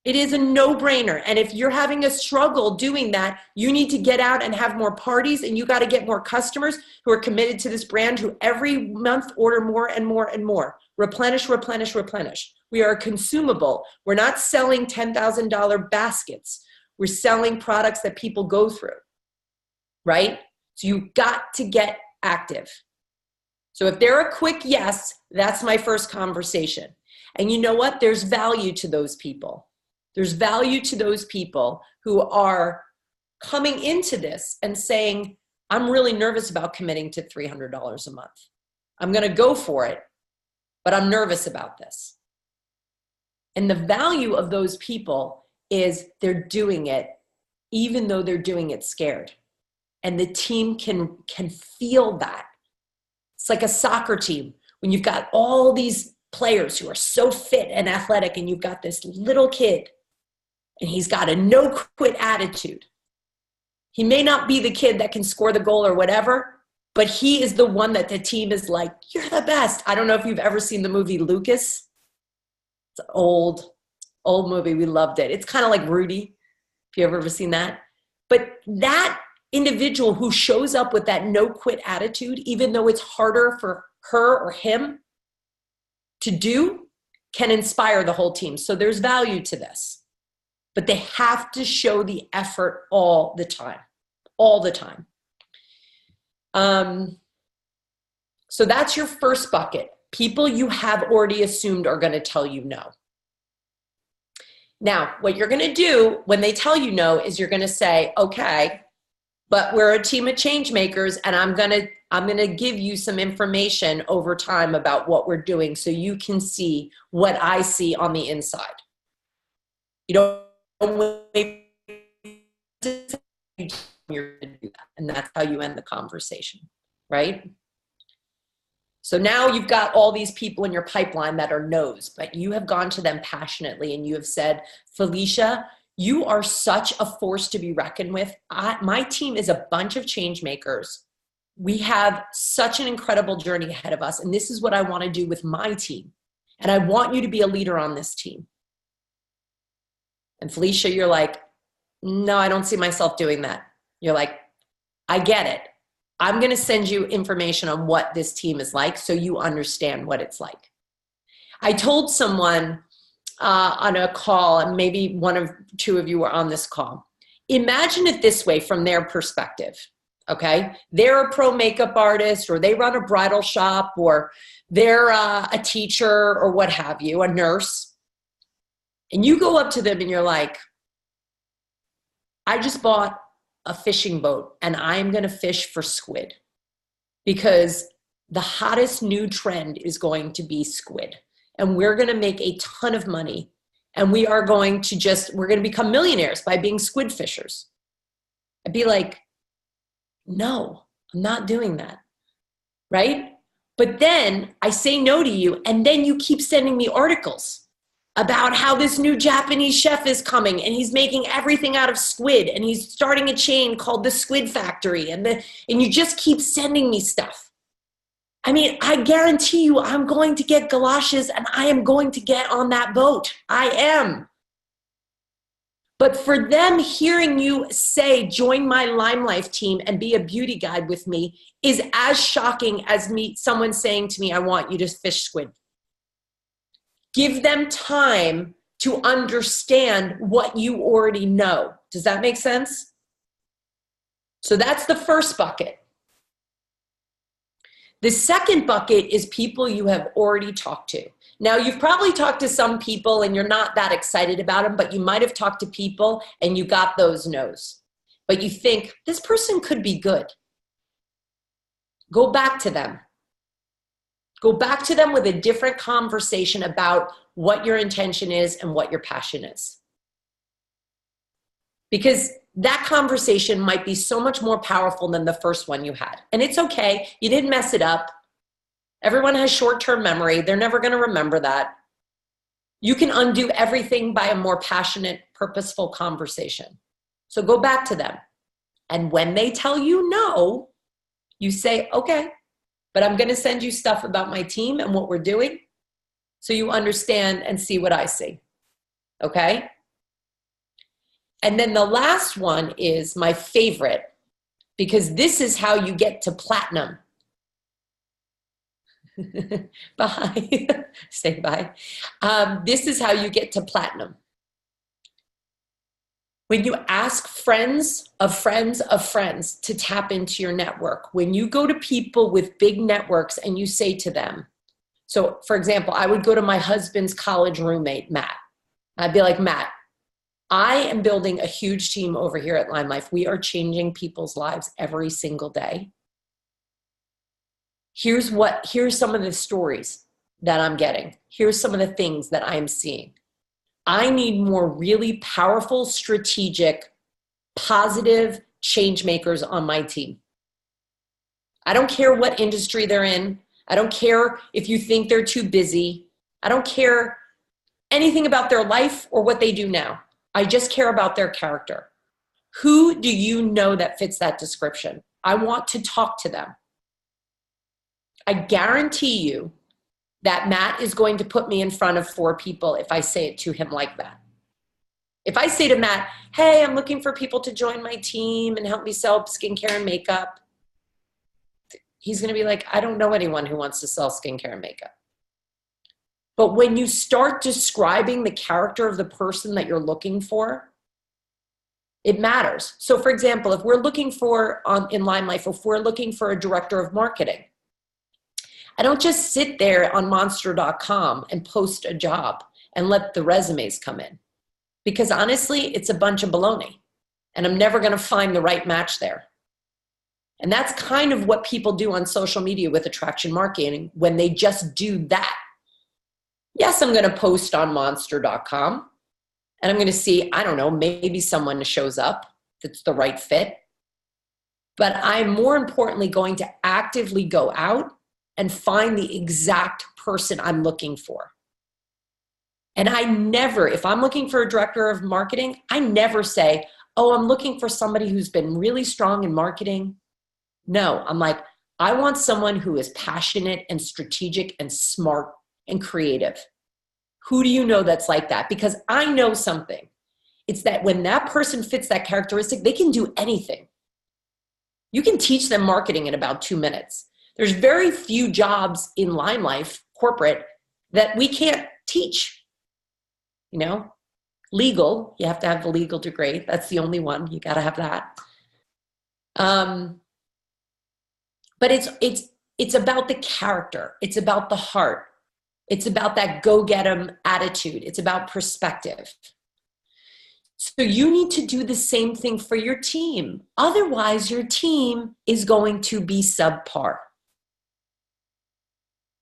It is a no-brainer. And if you're having a struggle doing that, you need to get out and have more parties, and you got to get more customers who are committed to this brand who every month order more and more and more. Replenish, replenish, replenish. We are consumable. We're not selling $10,000 baskets. We're selling products that people go through, right? So you've got to get active. So if they're a quick yes, that's my first conversation. And you know what? There's value to those people. There's value to those people who are coming into this and saying, I'm really nervous about committing to $300 a month. I'm going to go for it, but I'm nervous about this. And the value of those people is they're doing it even though they're doing it scared. And the team can feel that. It's like a soccer team. When you've got all these players who are so fit and athletic and you've got this little kid and he's got a no-quit attitude. He may not be the kid that can score the goal or whatever, but he is the one that the team is like, you're the best. I don't know if you've ever seen the movie Lucas. It's an old movie. We loved it. It's kind of like Rudy, if you've ever seen that. But that individual who shows up with that no quit attitude, even though it's harder for her or him to do, can inspire the whole team. So there's value to this. But they have to show the effort all the time. All the time. So that's your first bucket. People you have already assumed are going to tell you no. Now, what you're going to do when they tell you no is you're going to say, okay, but we're a team of change makers, and I'm going to give you some information over time about what we're doing so you can see what I see on the inside. You don't wait to you're going to do that. And that's how you end the conversation, right? So now you've got all these people in your pipeline that are no's, but you have gone to them passionately and you have said, Felicia, you are such a force to be reckoned with. My team is a bunch of change makers. We have such an incredible journey ahead of us. And this is what I want to do with my team. And I want you to be a leader on this team. And Felicia, you're like, no, I don't see myself doing that. You're like, I get it. I'm going to send you information on what this team is like so you understand what it's like. I told someone on a call, and maybe one of two of you were on this call. Imagine it this way from their perspective, okay? They're a pro makeup artist, or they run a bridal shop, or they're a teacher, or what have you, a nurse. And you go up to them and you're like, I just bought a fishing boat and I'm going to fish for squid because the hottest new trend is going to be squid. And we're going to make a ton of money. And we're going to become millionaires by being squid fishers. I'd be like, no, I'm not doing that. Right? But then I say no to you. And then you keep sending me articles about how this new Japanese chef is coming and he's making everything out of squid and he's starting a chain called the Squid Factory and you just keep sending me stuff. I mean, I guarantee you I'm going to get galoshes and I am going to get on that boat. I am. But for them hearing you say, join my Lime Life team and be a beauty guide with me is as shocking as someone saying to me, I want you to fish squid. Give them time to understand what you already know. Does that make sense? So that's the first bucket. The second bucket is people you have already talked to. Now, you've probably talked to some people and you're not that excited about them, but you might have talked to people and you got those no's. But you think, this person could be good. Go back to them. Go back to them with a different conversation about what your intention is and what your passion is. Because that conversation might be so much more powerful than the first one you had. And it's okay. You didn't mess it up. Everyone has short-term memory. They're never going to remember that. You can undo everything by a more passionate, purposeful conversation. So go back to them. And when they tell you no, you say, okay, but I'm going to send you stuff about my team and what we're doing so you understand and see what I see. Okay? And then the last one is my favorite, because this is how you get to platinum. Bye. Say bye. This is how you get to platinum. When you ask friends of friends of friends to tap into your network, when you go to people with big networks and you say to them, so for example, I would go to my husband's college roommate, Matt. I'd be like, Matt, I am building a huge team over here at Lime Life. We are changing people's lives every single day. Here's some of the stories that I'm getting. Here's some of the things that I'm seeing. I need more really powerful, strategic, positive change makers on my team. I don't care what industry they're in. I don't care if you think they're too busy. I don't care anything about their life or what they do now. I just care about their character. Who do you know that fits that description? I want to talk to them. I guarantee you that Matt is going to put me in front of 4 people if I say it to him like that. If I say to Matt, hey, I'm looking for people to join my team and help me sell skincare and makeup, he's going to be like, I don't know anyone who wants to sell skincare and makeup. But when you start describing the character of the person that you're looking for, it matters. So for example, if we're looking for, in Lime Life, if we're looking for a director of marketing, I don't just sit there on monster.com and post a job and let the resumes come in. Because honestly, it's a bunch of baloney. And I'm never going to find the right match there. And that's kind of what people do on social media with attraction marketing when they just do that. Yes, I'm going to post on monster.com and I'm going to see, I don't know, maybe someone shows up that's the right fit. But I'm more importantly going to actively go out and find the exact person I'm looking for. And I never, if I'm looking for a director of marketing, I never say, oh, I'm looking for somebody who's been really strong in marketing. No, I'm like, I want someone who is passionate and strategic and smart and creative. Who do you know that's like that? Because I know something. It's that when that person fits that characteristic, they can do anything. You can teach them marketing in about 2 minutes. There's very few jobs in Lime Life, corporate, that we can't teach. You know, legal, you have to have the legal degree. That's the only one. You got to have that. But it's about the character. It's about the heart. It's about that go-get-'em attitude. It's about perspective. So you need to do the same thing for your team. Otherwise, your team is going to be subpar.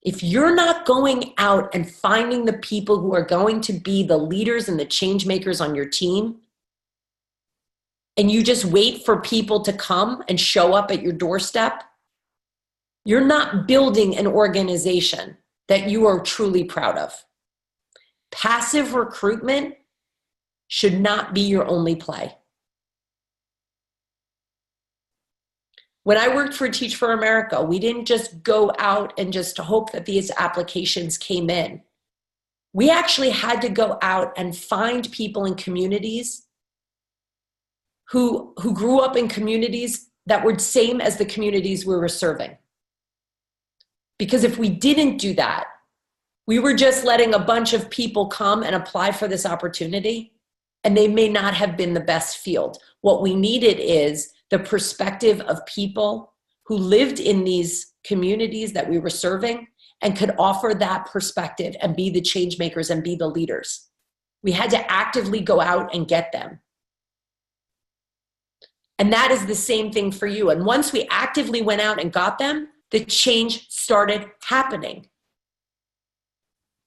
If you're not going out and finding the people who are going to be the leaders and the change makers on your team, and you just wait for people to come and show up at your doorstep, you're not building an organization that you are truly proud of. Passive recruitment should not be your only play. When I worked for Teach for America, we didn't just go out and just hope that these applications came in. We actually had to go out and find people in communities who grew up in communities that were the same as the communities we were serving. Because if we didn't do that, we were just letting a bunch of people come and apply for this opportunity, and they may not have been the best field. What we needed is the perspective of people who lived in these communities that we were serving and could offer that perspective and be the change makers and be the leaders. We had to actively go out and get them. And that is the same thing for you. And once we actively went out and got them, the change started happening.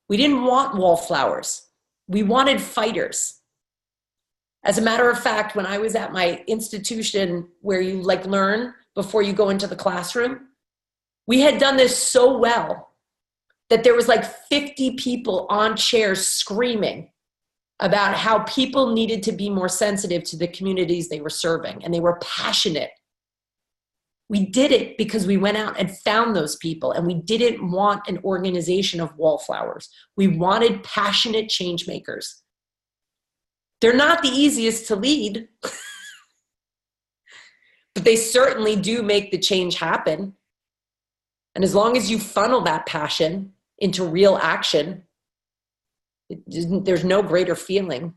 We didn't want wallflowers. We wanted fighters. As a matter of fact, when I was at my institution where you learn before you go into the classroom, we had done this so well that there was 50 people on chairs screaming about how people needed to be more sensitive to the communities they were serving, and they were passionate. We did it because we went out and found those people, and we didn't want an organization of wallflowers. We wanted passionate change makers. They're not the easiest to lead, but they certainly do make the change happen. And as long as you funnel that passion into real action, there's no greater feeling.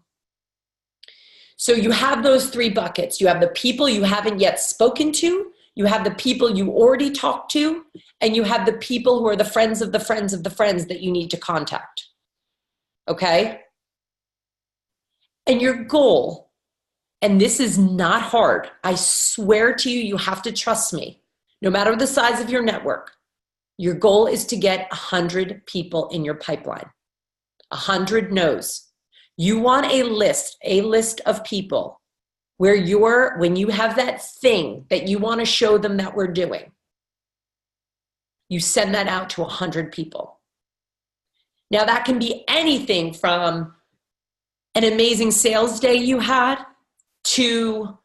So you have those 3 buckets. You have the people you haven't yet spoken to, you have the people you already talked to, and you have the people who are the friends of the friends of the friends that you need to contact. Okay? And your goal, and this is not hard, I swear to you, you have to trust me, no matter the size of your network, your goal is to get 100 people in your pipeline. 100 no's. You want a list of people where when you have that thing that you want to show them that we're doing, you send that out to 100 people. Now that can be anything from an amazing sales day you had to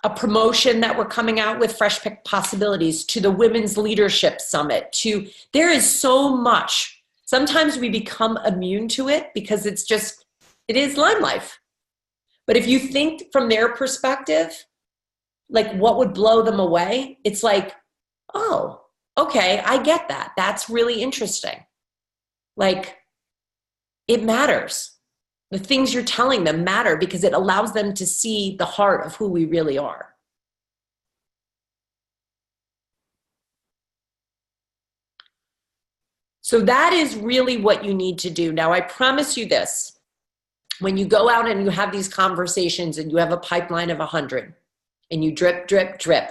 a promotion that we're coming out with, Fresh Possibilities, to the Women's Leadership Summit, there is so much. Sometimes we become immune to it because it is Lime Life. But if you think from their perspective, like what would blow them away, it's like, oh, okay, I get that. That's really interesting. Like, it matters. The things you're telling them matter because it allows them to see the heart of who we really are. So that is really what you need to do. Now, I promise you this. When you go out and you have these conversations and you have a pipeline of 100 and you drip, drip, drip,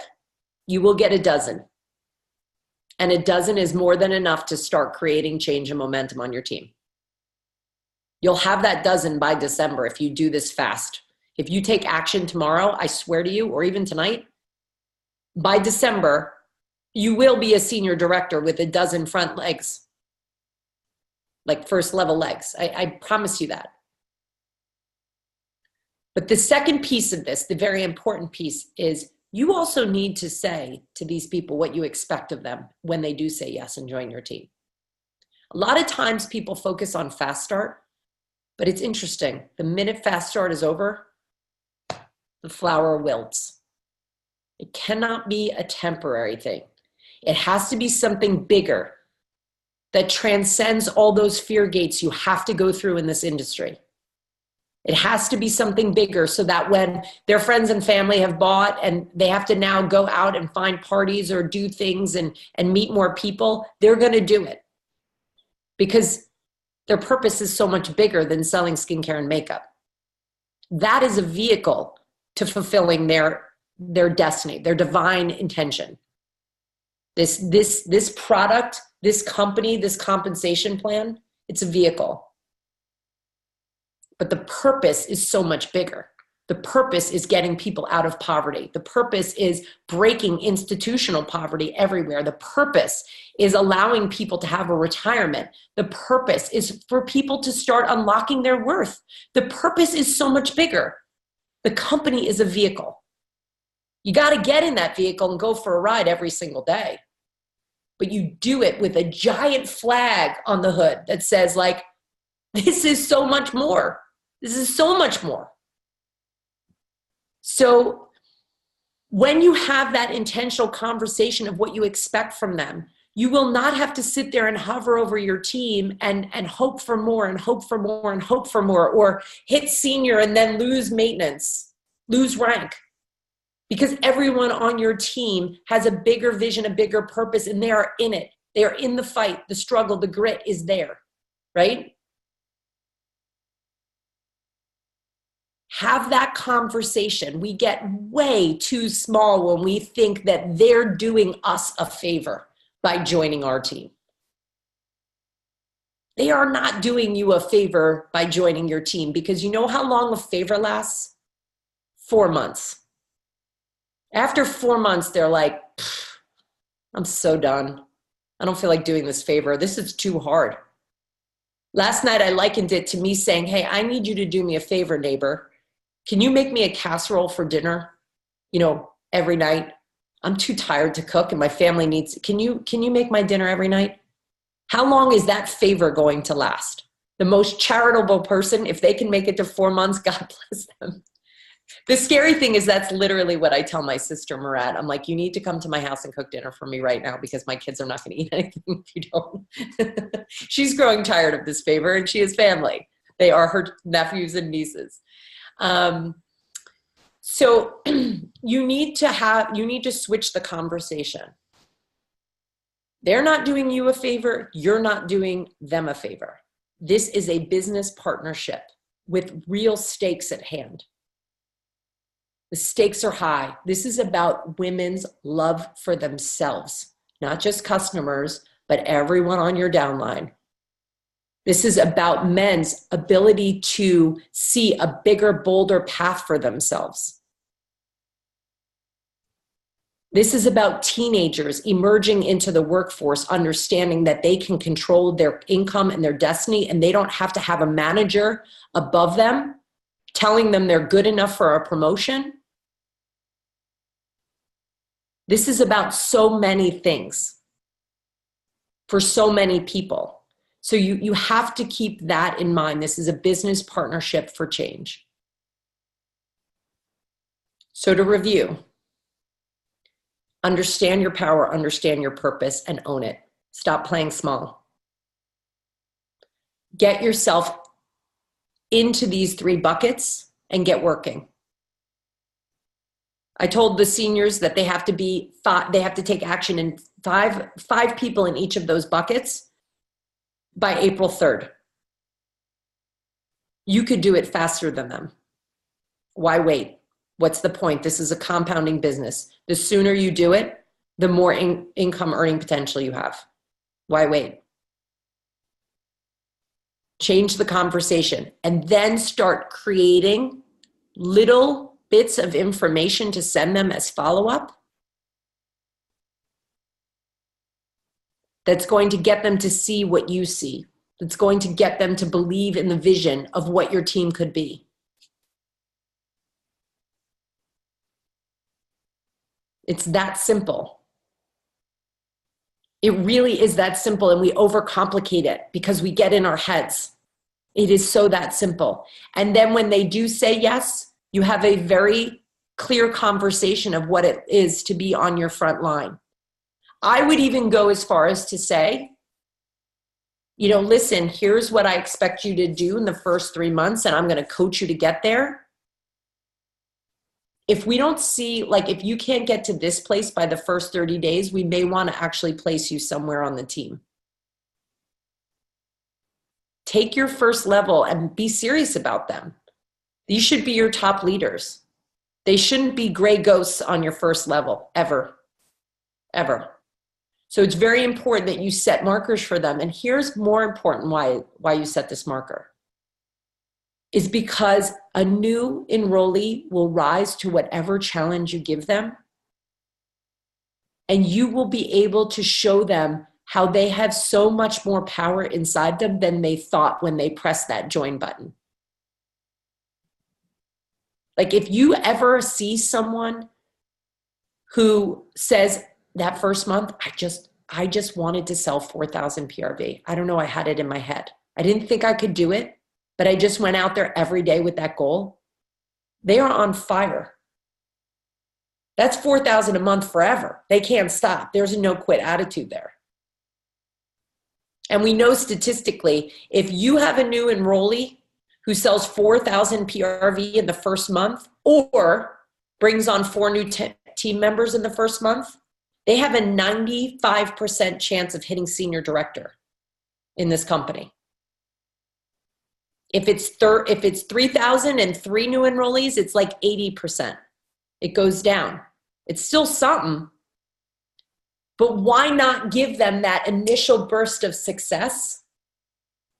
you will get a dozen. And a dozen is more than enough to start creating change and momentum on your team. You'll have that dozen by December if you do this fast. If you take action tomorrow, I swear to you, or even tonight, by December, you will be a senior director with a dozen front legs, like first level legs. I promise you that. But the second piece of this, the very important piece, is you also need to say to these people what you expect of them when they do say yes and join your team. A lot of times people focus on fast start, but it's interesting. The minute fast start is over, the flower wilts. It cannot be a temporary thing. It has to be something bigger that transcends all those fear gates you have to go through in this industry. It has to be something bigger so that when their friends and family have bought and they have to now go out and find parties or do things and meet more people, they're going to do it. Because their purpose is so much bigger than selling skincare and makeup. That is a vehicle to fulfilling their destiny, their divine intention. This product, this company, this compensation plan, it's a vehicle. But the purpose is so much bigger. The purpose is getting people out of poverty. The purpose is breaking institutional poverty everywhere. The purpose is allowing people to have a retirement. The purpose is for people to start unlocking their worth. The purpose is so much bigger. The company is a vehicle. You got to get in that vehicle and go for a ride every single day. But you do it with a giant flag on the hood that says, like, this is so much more. This is so much more. So when you have that intentional conversation of what you expect from them, you will not have to sit there and hover over your team and hope for more and hope for more and hope for more, or hit senior and then lose maintenance, lose rank. Because everyone on your team has a bigger vision, a bigger purpose, and they are in it. They are in the fight, the struggle, the grit is there, right? Have that conversation. We get way too small when we think that they're doing us a favor by joining our team. They are not doing you a favor by joining your team, because you know how long a favor lasts? 4 months. After 4 months, they're like, I'm so done. I don't feel like doing this favor. This is too hard. Last night, I likened it to me saying, hey, I need you to do me a favor, neighbor. Can you make me a casserole for dinner, every night? I'm too tired to cook and my family needs, can you make my dinner every night? How long is that favor going to last? The most charitable person, if they can make it to 4 months, God bless them. The scary thing is that's literally what I tell my sister, Murat. I'm like, you need to come to my house and cook dinner for me right now because my kids are not going to eat anything if you don't. She's growing tired of this favor and she has family. They are her nephews and nieces. So you need to switch the conversation. They're not doing you a favor. You're not doing them a favor. This is a business partnership with real stakes at hand. The stakes are high. This is about women's love for themselves, not just customers, but everyone on your downline. This is about men's ability to see a bigger, bolder path for themselves. This is about teenagers emerging into the workforce, understanding that they can control their income and their destiny, and they don't have to have a manager above them telling them they're good enough for a promotion. This is about so many things for so many people. So you have to keep that in mind. This is a business partnership for change. So to review, understand your power, understand your purpose, and own it. Stop playing small. Get yourself into these 3 buckets and get working. I told the seniors that they have to take action in five people in each of those buckets by April 3rd. You could do it faster than them. Why wait? What's the point? This is a compounding business. The sooner you do it, the more income earning potential you have. Why wait? Change the conversation and then start creating little bits of information to send them as follow-up that's going to get them to see what you see. That's going to get them to believe in the vision of what your team could be. It's that simple. It really is that simple, and we overcomplicate it because we get in our heads. It is so that simple. And then when they do say yes, you have a very clear conversation of what it is to be on your front line. I would even go as far as to say, listen, here's what I expect you to do in the first 3 months, and I'm going to coach you to get there. If we don't see, if you can't get to this place by the first 30 days, we may want to actually place you somewhere on the team. Take your first level and be serious about them. These should be your top leaders. They shouldn't be gray ghosts on your first level, ever. So it's very important that you set markers for them. And here's more important why you set this marker. Is because a new enrollee will rise to whatever challenge you give them. And you will be able to show them how they have so much more power inside them than they thought when they pressed that join button. If you ever see someone who says that first month, I just wanted to sell 4,000 PRV. I don't know, I had it in my head. I didn't think I could do it, but I just went out there every day with that goal. They are on fire. That's 4,000 a month forever. They can't stop. There's a no quit attitude there. And we know statistically, if you have a new enrollee who sells 4,000 PRV in the first month or brings on 4 new team members in the first month, they have a 95% chance of hitting senior director in this company. If it's 3,000 and 3 new enrollees, it's 80%. It goes down. It's still something, but why not give them that initial burst of success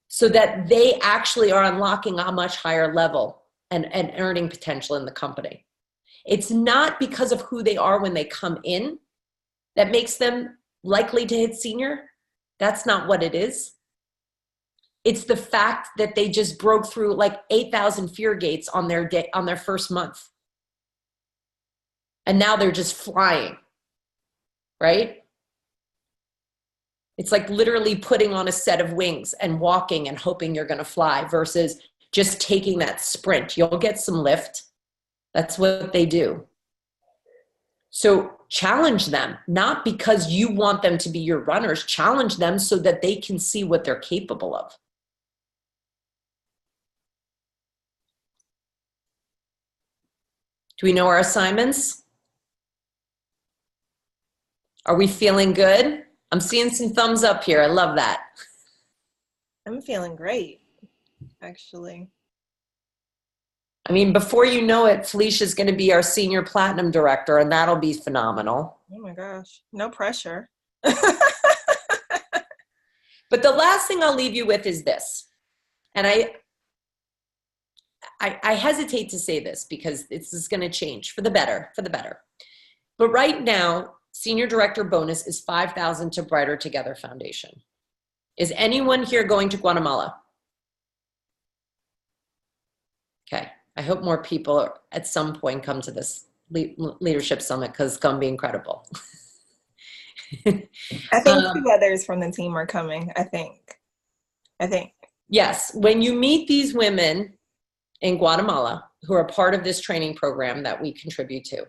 so that they actually are unlocking a much higher level and earning potential in the company? It's not because of who they are when they come in that makes them likely to hit senior. That's not what it is. It's the fact that they just broke through 8,000 fear gates on their first month. And now they're just flying, right? It's literally putting on a set of wings and walking and hoping you're going to fly versus just taking that sprint. You'll get some lift. That's what they do. So challenge them, not because you want them to be your runners. Challenge them so that they can see what they're capable of. Do we know our assignments? Are we feeling good? I'm seeing some thumbs up here. I love that. I'm feeling great, actually. I mean, before you know it, Felicia's going to be our senior platinum director, and that'll be phenomenal. Oh my gosh, no pressure. But the last thing I'll leave you with is this. And I hesitate to say this because this is going to change for the better. But right now, senior director bonus is $5,000 to Brighter Together Foundation. Is anyone here going to Guatemala? Okay. I hope more people at some point come to this leadership summit because it's going to be incredible. I think 2 others from the team are coming. I think. Yes. When you meet these women in Guatemala who are part of this training program that we contribute to,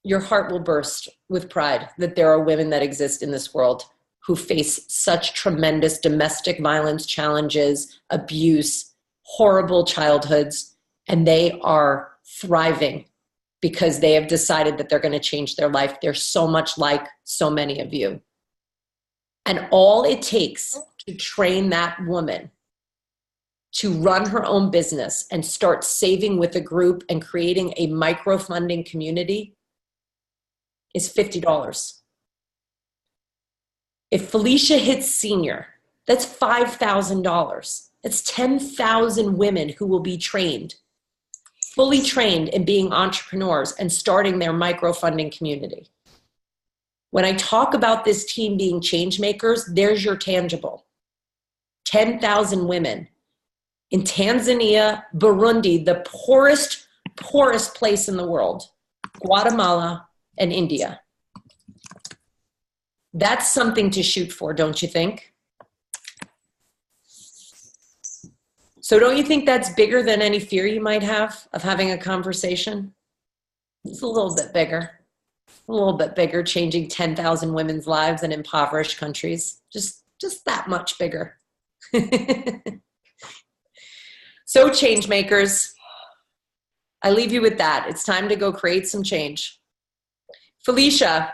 your heart will burst with pride that there are women that exist in this world who face such tremendous domestic violence challenges, abuse, horrible childhoods, and they are thriving because they have decided that they're going to change their life. They're so much like so many of you. And all it takes to train that woman to run her own business and start saving with a group and creating a micro-funding community is $50. If Felicia hits senior, that's $5,000. That's 10,000 women who will be trained, fully trained in being entrepreneurs and starting their micro-funding community. When I talk about this team being change makers, there's your tangible. 10,000 women in Tanzania, Burundi, the poorest place in the world, Guatemala, and India. That's something to shoot for, don't you think? So don't you think that's bigger than any fear you might have of having a conversation? It's a little bit bigger, changing 10,000 women's lives in impoverished countries. Just that much bigger. So change makers, I leave you with that. It's time to go create some change. Felicia,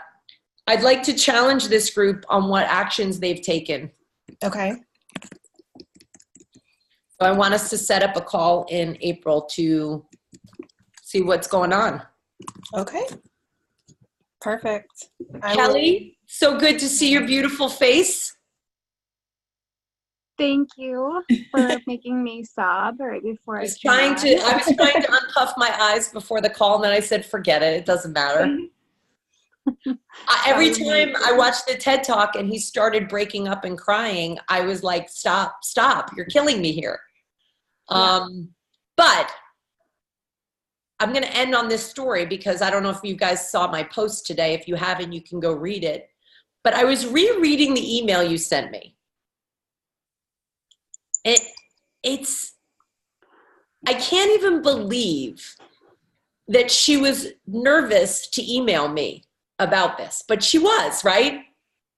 I'd like to challenge this group on what actions they've taken. Okay. So I want us to set up a call in April to see what's going on. Okay. Perfect. Kelly, so good to see your beautiful face. Thank you for making me sob right before I was trying to unpuff my eyes before the call, and then I said, forget it. It doesn't matter. Every time I watched the TED Talk and he started breaking up and crying, I was like, stop, you're killing me here. Yeah. But I'm going to end on this story because I don't know if you guys saw my post today. If you haven't, you can go read it. But I was rereading the email you sent me. I can't even believe that she was nervous to email me about this, but she was, right?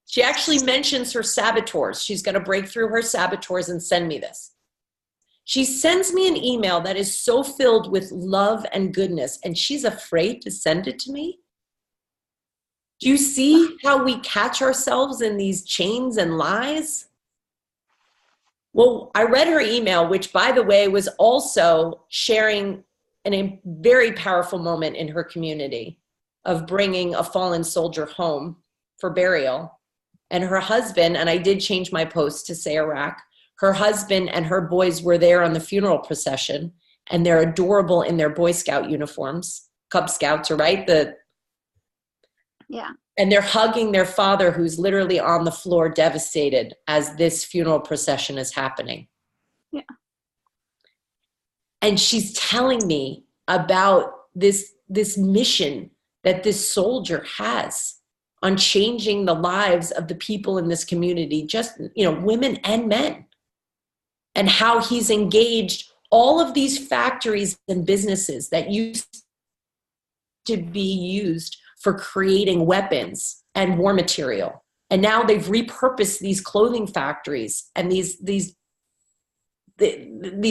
She actually mentions her saboteurs. She's going to break through her saboteurs and send me this. She sends me an email that is so filled with love and goodness, and she's afraid to send it to me. Do you see how we catch ourselves in these chains and lies? Well, I read her email, which, by the way, was also sharing a very powerful moment in her community of bringing a fallen soldier home for burial. And her husband, and I did change my post to say Iraq, her husband and her boys were there on the funeral procession, and they're adorable in their Boy Scout uniforms. Cub Scouts are right. Yeah. And they're hugging their father, who's literally on the floor devastated as this funeral procession is happening. Yeah. And she's telling me about this mission that this soldier has on changing the lives of the people in this community, just, women and men, and how he's engaged all of these factories and businesses that used to be used for creating weapons and war material. And now they've repurposed these clothing factories and these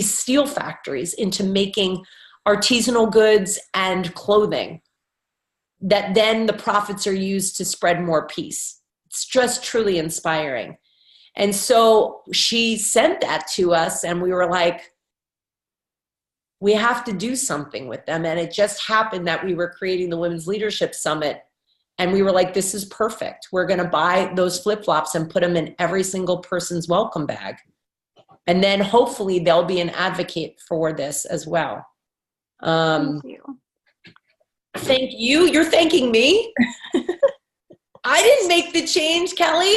steel factories into making artisanal goods and clothing that then the profits are used to spread more peace. It's just truly inspiring. And so she sent that to us, and we were like, we have to do something with them. And it just happened that we were creating the Women's Leadership Summit, and we were like, this is perfect. We're going to buy those flip-flops and put them in every single person's welcome bag. And then hopefully they'll be an advocate for this as well. Thank you. Thank you. You're thanking me. I didn't make the change, Kelly.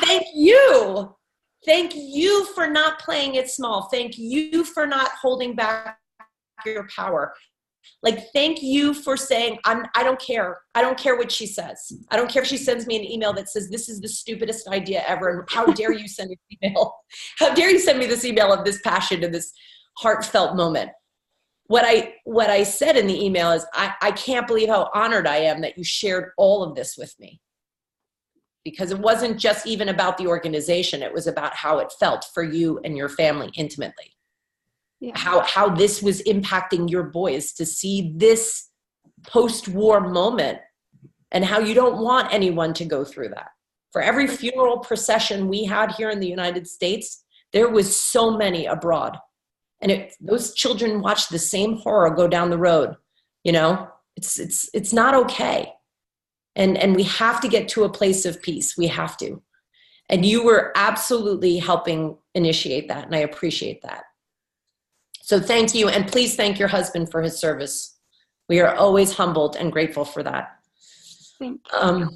Thank you. Thank you for not playing it small. Thank you for not holding back your power. Like, thank you for saying, I don't care. I don't care what she says. I don't care if she sends me an email that says, this is the stupidest idea ever. And how dare you send me this email? How dare you send me this email of this passion and this heartfelt moment? What I said in the email is, I can't believe how honored I am that you shared all of this with me. Because it wasn't just even about the organization. It was about how it felt for you and your family intimately. Yeah. How this was impacting your boys to see this post-war moment, and how you don't want anyone to go through that. For every funeral procession we had here in the United States, there was so many abroad. And those children watched the same horror go down the road. You know, it's not okay. And we have to get to a place of peace. We have to. And you were absolutely helping initiate that, and I appreciate that. So thank you, and please thank your husband for his service. We are always humbled and grateful for that. Thank you.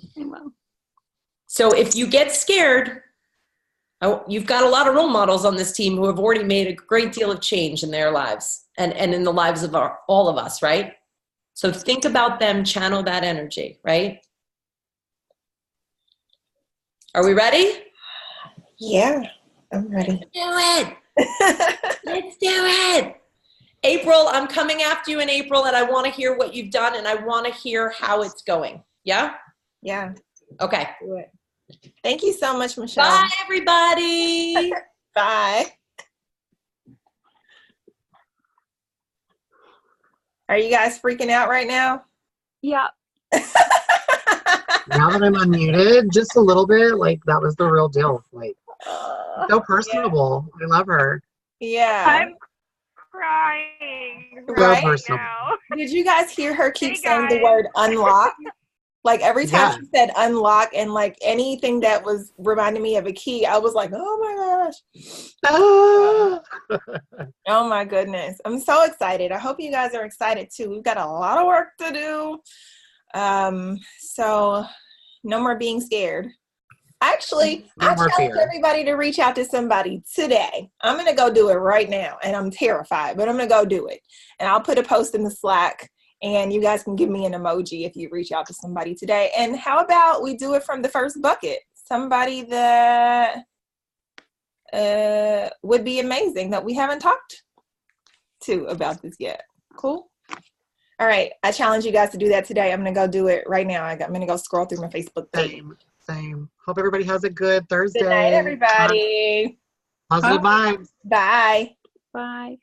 So if you get scared, you've got a lot of role models on this team who have already made a great deal of change in their lives and in the lives of all of us, right? So think about them, channel that energy, right? Are we ready? Yeah, I'm ready. Let's do it. Let's do it. April, I'm coming after you in April, and I want to hear what you've done, and I want to hear how it's going. Yeah? Yeah. Okay. Do it. Thank you so much, Michele. Bye, everybody. Bye. Are you guys freaking out right now? Yeah. Now that I'm unmuted, just a little bit, like that was the real deal. Like, so personable. Yeah. I love her. Yeah. I'm crying right now. Did you guys hear her keep saying the word unlock? Like every time she said unlock, and like anything that was reminding me of a key, I was like, oh my gosh. Oh my goodness. I'm so excited. I hope you guys are excited too. We've got a lot of work to do. So no more being scared. Actually, I challenge everybody to reach out to somebody today. I'm going to go do it right now, and I'm terrified, but I'm going to go do it. And I'll put a post in the Slack, and you guys can give me an emoji if you reach out to somebody today. And how about we do it from the first bucket? Somebody that would be amazing that we haven't talked to about this yet. Cool? All right. I challenge you guys to do that today. I'm going to go do it right now. I'm going to go scroll through my Facebook page. Same. Hope everybody has a good Thursday. Good night, everybody. Positive vibes. Bye. Bye.